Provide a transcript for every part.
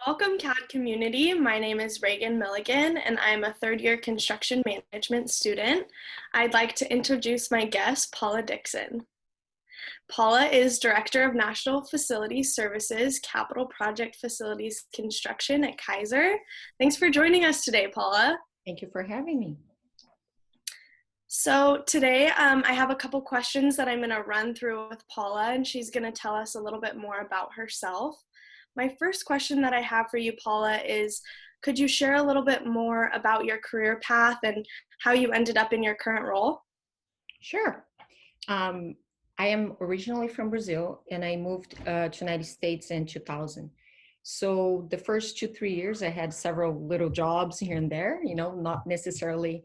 Welcome, CAD community. My name is Reagan Milligan, and I'm a third-year construction management student. I'd like to introduce my guest, Paula Dickson. Paula is Director of National Facilities Services, Capital Project Facilities Construction at Kaiser. Thanks for joining us today, Paula. Thank you for having me. So today I have a couple questions that I'm going to run through with Paula, and she's going to tell us a little bit more about herself. My first question that I have for you, Paula, is could you share a little bit more about your career path and how you ended up in your current role? Sure. I am originally from Brazil, and I moved to United States in 2000. So the first 3 years, I had several little jobs here and there, not necessarily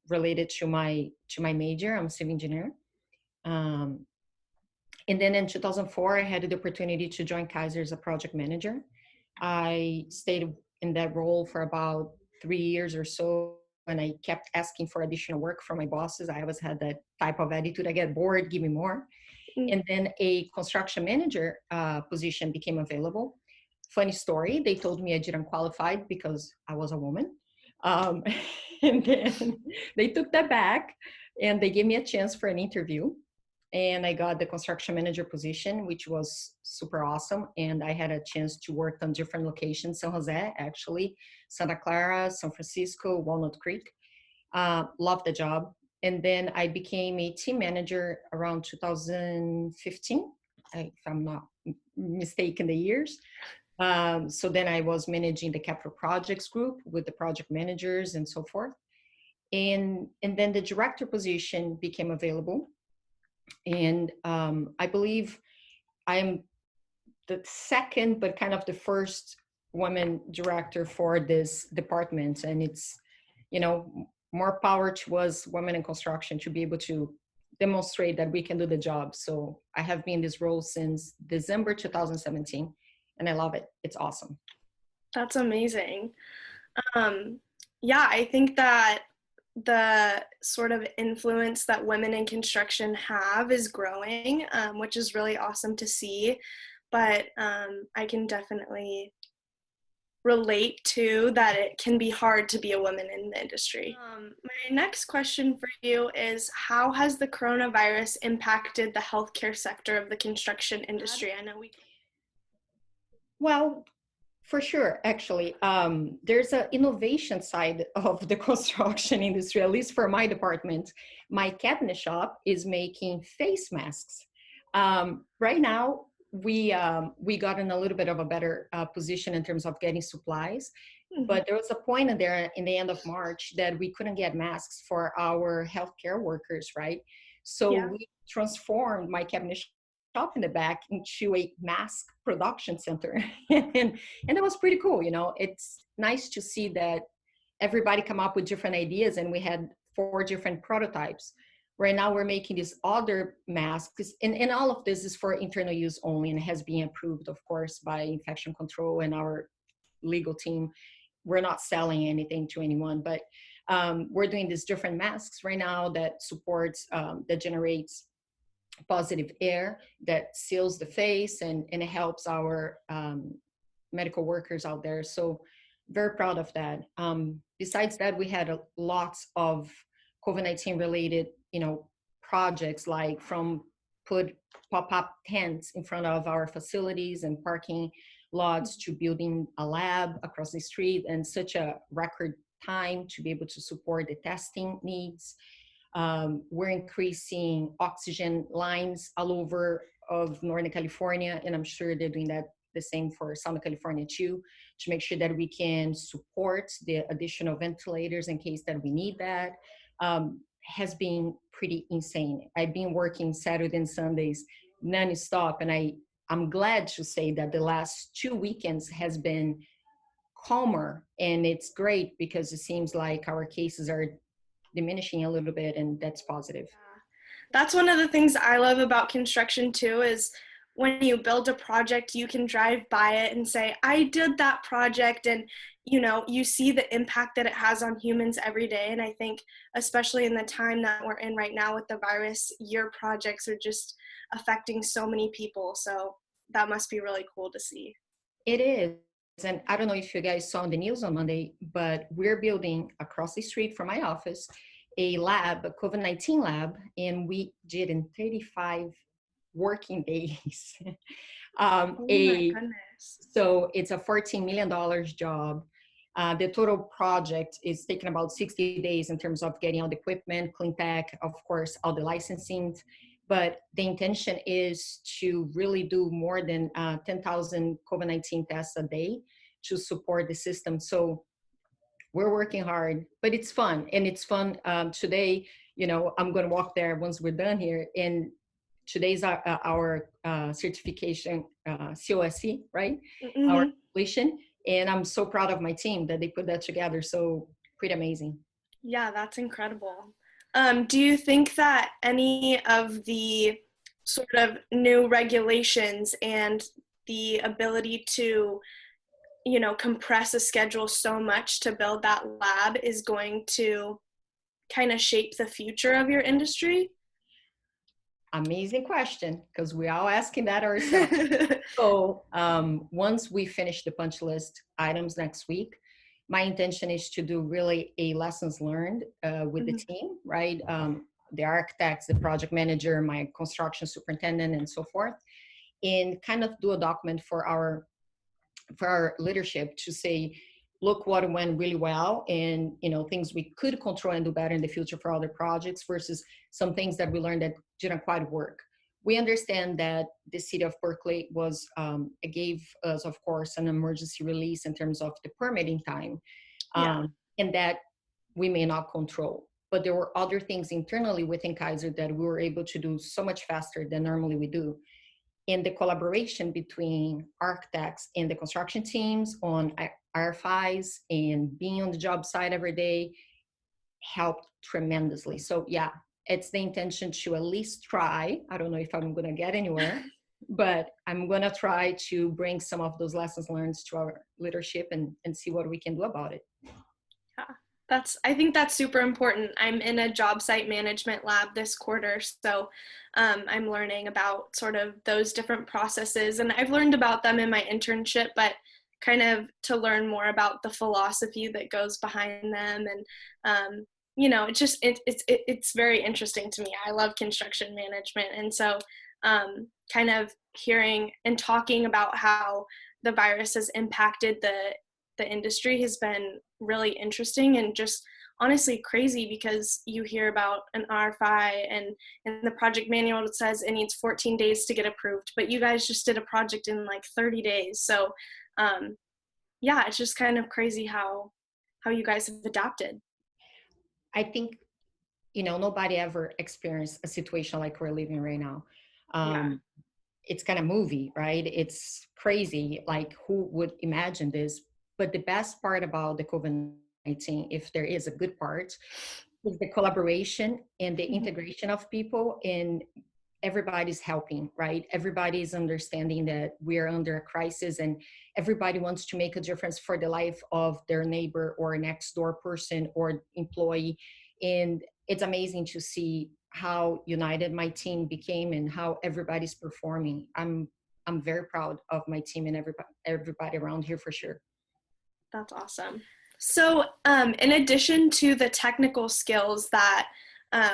related to my major. I'm a civil engineer. And then in 2004, I had the opportunity to join Kaiser as a project manager. I stayed in that role for about 3 years or so, and I kept asking for additional work from my bosses. I always had that type of attitude. I get bored, give me more. And then a construction manager position became available. Funny story, they told me I didn't qualify because I was a woman. And then they took that back and they gave me a chance for an interview. And I got the construction manager position, which was super awesome. And I had a chance to work on different locations, San Jose, actually, Santa Clara, San Francisco, Walnut Creek. Loved the job. And then I became a team manager around 2015, if I'm not mistaken the years. So then I was managing the capital projects group with the project managers and so forth. And then the director position became available. And I believe I'm the second, but kind of the first woman director for this department. And it's, more power to us women in construction to be able to demonstrate that we can do the job. So I have been in this role since December 2017, and I love it. It's awesome. That's amazing. Yeah, I think that the sort of influence that women in construction have is growing, which is really awesome to see. But I can definitely relate to that it can be hard to be a woman in the industry. My next question for you is, how has the coronavirus impacted the healthcare sector of the construction industry? I know Well, for sure, actually, there's an innovation side of the construction industry, at least for my department. My cabinet shop is making face masks. Right now, we got in a little bit of a better position in terms of getting supplies, but there was a point in there in the end of March that we couldn't get masks for our healthcare workers, right? So we transformed my cabinet shop in the back into a mask production center. and it was pretty cool. It's nice to see that everybody come up with different ideas, and we had 4 different prototypes. Right now we're making these other masks, and all of this is for internal use only, and has been approved, of course, by infection control and our legal team. We're not selling anything to anyone, but we're doing these different masks right now that supports, that generates positive air, that seals the face, and it helps our medical workers out there. So very proud of that. Besides that, we had lots of COVID-19 related, projects, like from put pop-up tents in front of our facilities and parking lots to building a lab across the street in such a record time to be able to support the testing needs. We're increasing oxygen lines all over of Northern California, and I'm sure they're doing that the same for Southern California too, to make sure that we can support the additional ventilators in case that we need that. Has been pretty insane. I've been working Saturday and Sundays non-stop, and I'm glad to say that the last 2 weekends has been calmer, and it's great because it seems like our cases are diminishing a little bit, and that's positive. That's one of the things I love about construction too, is when you build a project, you can drive by it and say, I did that project, and you see the impact that it has on humans every day. And I think especially in the time that we're in right now with the virus, your projects are just affecting so many people. So that must be really cool to see. It is. and I don't know if you guys saw on the news on Monday, but we're building across the street from my office a lab, a COVID-19 lab, and we did in 35 working days. Oh my goodness. So it's a $14 million job. The total project is taking about 60 days in terms of getting all the equipment, clean tech, of course, all the licensing. But the intention is to really do more than 10,000 COVID-19 tests a day to support the system. So we're working hard, but it's fun. And it's fun today, I'm going to walk there once we're done here. And today's our certification, COSC, right? Our Mm-hmm. completion. And I'm so proud of my team that they put that together. So pretty amazing. Yeah, that's incredible. Do you think that any of the sort of new regulations and the ability to, compress a schedule so much to build that lab is going to kind of shape the future of your industry? Amazing question, because we're all asking that ourselves. So once we finish the punch list items next week, my intention is to do really a lessons learned with the team, right? The architects, the project manager, my construction superintendent, and so forth, and kind of do a document for our leadership to say, look what went really well, and things we could control and do better in the future for other projects versus some things that we learned that didn't quite work. We understand that the city of Berkeley gave us, of course, an emergency release in terms of the permitting time, and that we may not control. But there were other things internally within Kaiser that we were able to do so much faster than normally we do. And the collaboration between architects and the construction teams on RFIs and being on the job site every day helped tremendously. So yeah, it's the intention to at least try. I don't know if I'm going to get anywhere, but I'm going to try to bring some of those lessons learned to our leadership and see what we can do about it. Yeah. I think that's super important. I'm in a job site management lab this quarter, so I'm learning about sort of those different processes, and I've learned about them in my internship, but kind of to learn more about the philosophy that goes behind them, and it's very interesting to me. I love construction management, and so kind of hearing and talking about how the virus has impacted the industry has been really interesting and just honestly crazy, because you hear about an RFI and in the project manual it says it needs 14 days to get approved, but you guys just did a project in like 30 days. So it's just kind of crazy how you guys have adapted. I think, nobody ever experienced a situation like we're living right now. It's kind of movie, right? It's crazy. Like, who would imagine this? But the best part about the COVID-19, if there is a good part, is the collaboration and the integration of people, and everybody's helping, right? Everybody's understanding that we're under a crisis, and everybody wants to make a difference for the life of their neighbor or next door person or employee. And it's amazing to see how united my team became and how everybody's performing. I'm very proud of my team and everybody around here for sure. That's awesome. So in addition to the technical skills that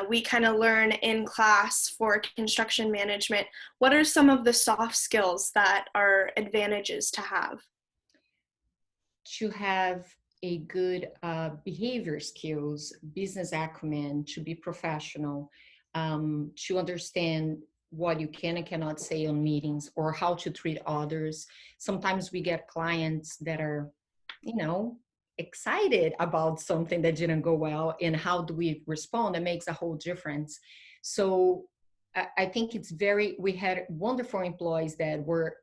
we kind of learn in class for construction management, what are some of the soft skills that are advantages to have? To have a good behavior skills, business acumen, to be professional, to understand what you can and cannot say on meetings, or how to treat others. Sometimes we get clients that are, excited about something that didn't go well, and how do we respond? It makes a whole difference. So I think we had wonderful employees that were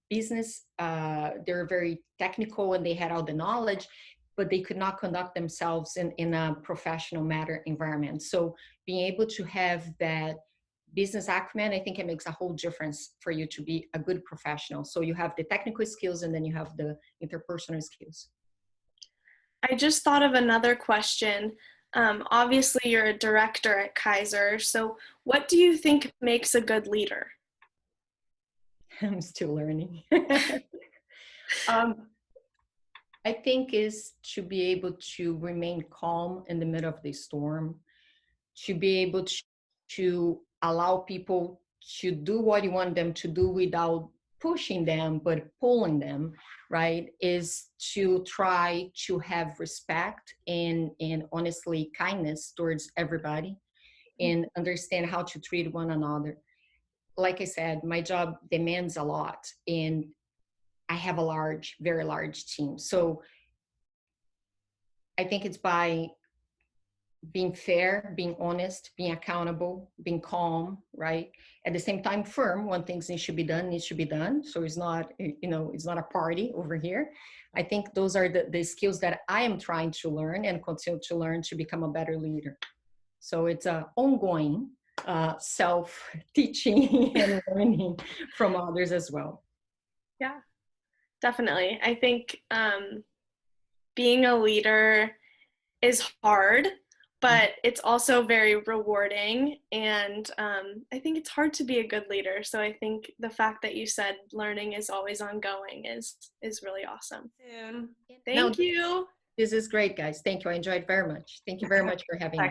business, they're very technical and they had all the knowledge, but they could not conduct themselves in a professional matter environment. So being able to have that business acumen, I think it makes a whole difference for you to be a good professional. So you have the technical skills and then you have the interpersonal skills. I just thought of another question. Obviously, you're a director at Kaiser. So what do you think makes a good leader? I'm still learning. I think is to be able to remain calm in the middle of the storm, to be able to allow people to do what you want them to do without pushing them, but pulling them, right? Is to try to have respect and honestly kindness towards everybody and understand how to treat one another. Like I said, my job demands a lot and I have a large, very large team. So I think it's by being fair, being honest, being accountable, being calm, right? At the same time, firm. When things need to be done, needs to be done. So it's not, it's not a party over here. I think those are the skills that I am trying to learn and continue to learn to become a better leader. So it's a ongoing self-teaching and learning from others as well. Yeah, definitely. I think being a leader is hard, but it's also very rewarding. And I think it's hard to be a good leader. So I think the fact that you said learning is always ongoing is really awesome. No, Thank you. this is great, guys. Thank you. I enjoyed very much. Thank you very much for having me.